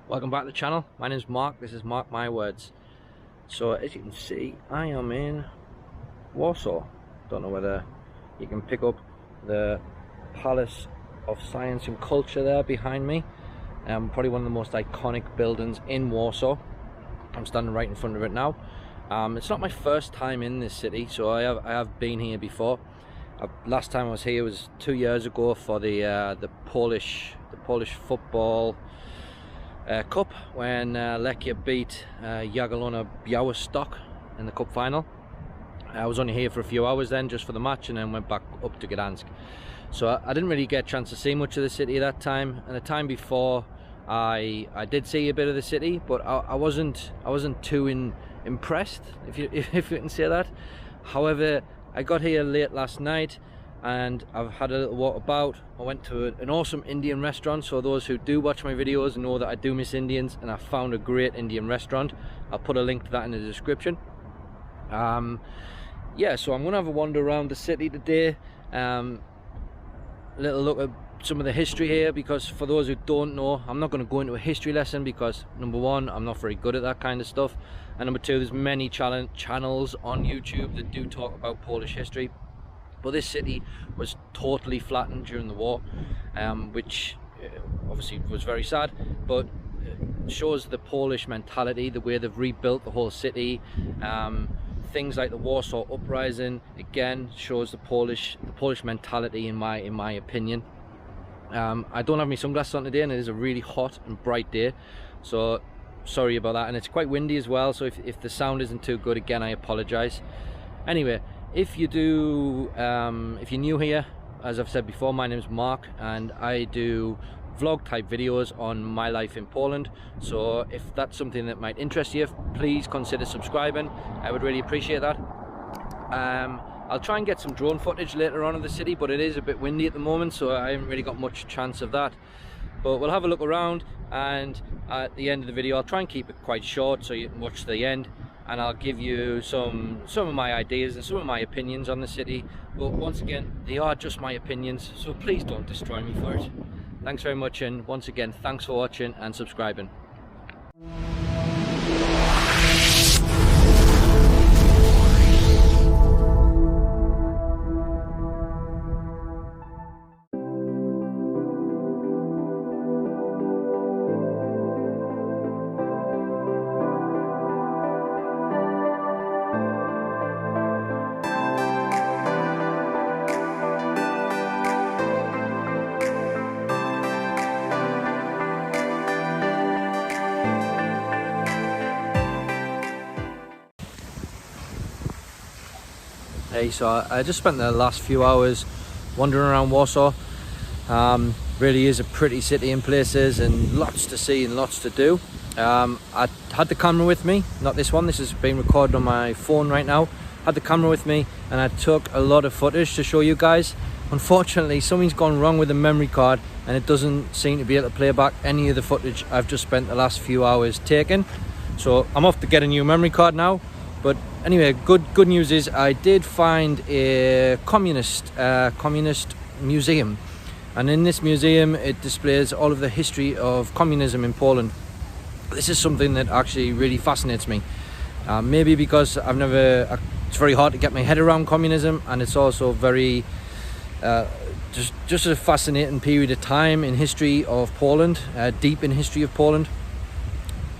Welcome back to the channel. My name is Mark. This is Mark My Words. So as you can see, I am in Warsaw. Don't know whether you can pick up the Palace of Science and Culture there behind me. Probably one of the most iconic buildings in Warsaw. I'm standing right in front of it now. It's not my first time in this city, so I have been here before. Last time I was here was 2 years ago for the Polish football Cup, when Lechia beat Jagiellona Białystok in the cup final. I was only here for a few hours then, just for the match, and then went back up to Gdansk. So I didn't really get a chance to see much of the city that time. And the time before, I did see a bit of the city, but I wasn't too impressed, if you can say that. However, I got here late last night and I've had a little walk about. I went to an awesome Indian restaurant, so those who do watch my videos know that I do miss Indians, and I found a great Indian restaurant. I'll put a link to that in the description. Yeah, so I'm gonna have a wander around the city today, little look at some of the history here, because for those who don't know, I'm not going to go into a history lesson because number one, I'm not very good at that kind of stuff, and number two, there's many channels on YouTube that do talk about Polish history. But this city was totally flattened during the war, which obviously was very sad, but shows the Polish mentality, the way they've rebuilt the whole city. Things like the Warsaw Uprising again shows the Polish mentality, in my opinion. I don't have my sunglasses on today, and it is a really hot and bright day, so sorry about that, and it's quite windy as well, so if the sound isn't too good, again, I apologize. Anyway, if you're new here, as I've said before, my name is Mark, and I do vlog type videos on my life in Poland. So if that's something that might interest you, please consider subscribing. I would really appreciate that. I'll try and get some drone footage later on of the city, but it is a bit windy at the moment, so I haven't really got much chance of that. But we'll have a look around, and at the end of the video I'll try and keep it quite short so you can watch to the end, and I'll give you some of my ideas and some of my opinions on the city. But once again, they are just my opinions, so please don't destroy me for it. Thanks very much, and once again, thanks for watching and subscribing. Hey, so I just spent the last few hours wandering around Warsaw. Really is a pretty city in places, and lots to see and lots to do. I had the camera with me, not this one, this is being recorded on my phone right now. Had the camera with me and I took a lot of footage to show you guys. Unfortunately, something's gone wrong with the memory card, and it doesn't seem to be able to play back any of the footage I've just spent the last few hours taking. So I'm off to get a new memory card now. But anyway, good news is I did find a communist museum, and in this museum it displays all of the history of communism in Poland. This is something that actually really fascinates me. Maybe because it's very hard to get my head around communism, and it's also very just a fascinating period of time in history of Poland, deep in history of Poland.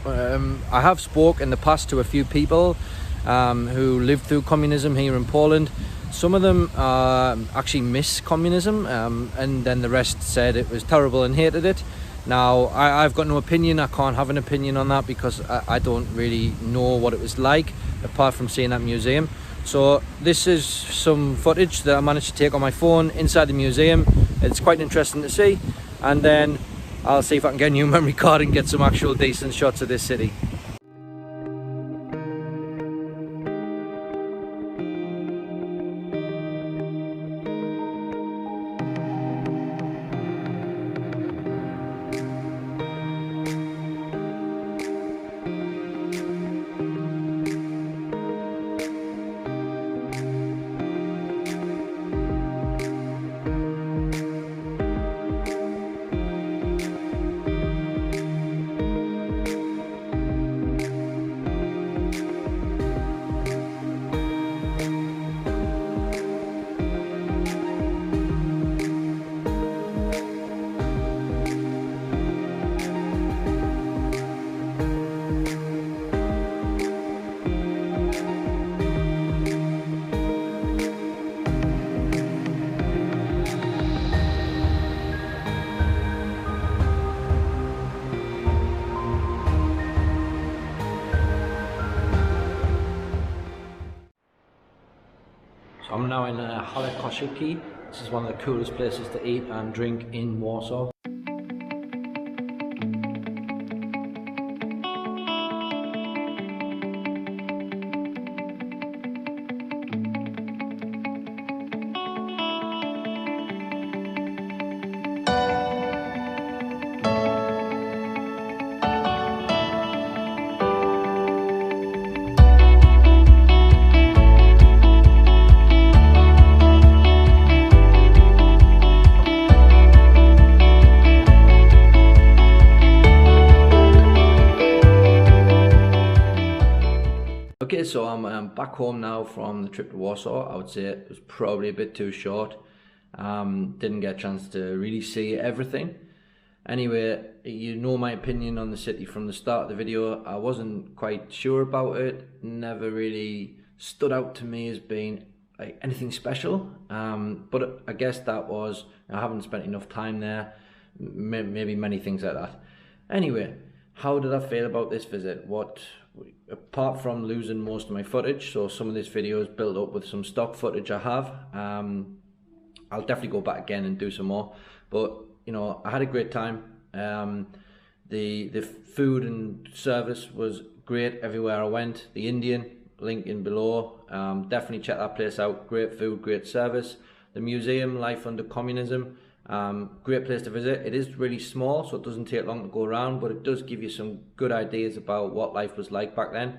I have spoke in the past to a few people who lived through communism here in Poland. Some of them actually miss communism, and then the rest said it was terrible and hated it. Now, I've got no opinion. I can't have an opinion on that because I don't really know what it was like, apart from seeing that museum. So this is some footage that I managed to take on my phone inside the museum. It's quite interesting to see, and then I'll see if I can get a new memory card and get some actual decent shots of this city. I'm now in Halekoszyki. This is one of the coolest places to eat and drink in Warsaw. Okay, so I'm back home now from the trip to Warsaw. I would say it was probably a bit too short. Didn't get a chance to really see everything. Anyway, you know my opinion on the city from the start of the video. I wasn't quite sure about it. Never really stood out to me as being like anything special. But I guess that was, I haven't spent enough time there. Maybe many things like that. Anyway, how did I feel about this visit? Apart from losing most of my footage, so some of this video is built up with some stock footage I have. I'll definitely go back again and do some more. But you know, I had a great time. The food and service was great everywhere I went. The Indian, link in below. Definitely check that place out. Great food, great service. The museum, Life Under Communism. Great place to visit. It is really small, so it doesn't take long to go around, but it does give you some good ideas about what life was like back then.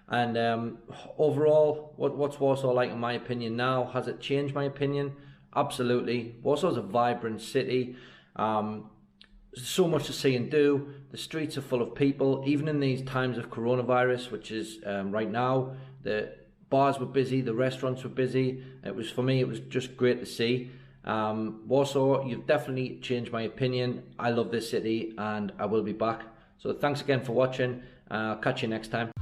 And overall, what's Warsaw like in my opinion now? Has it changed my opinion? Absolutely. Warsaw's a vibrant city. So much to see and do. The streets are full of people, even in these times of coronavirus, which is right now. The bars were busy, the restaurants were busy. For me, it was just great to see. Warsaw, you've definitely changed my opinion. I love this city and I will be back. So thanks again for watching. I'll catch you next time.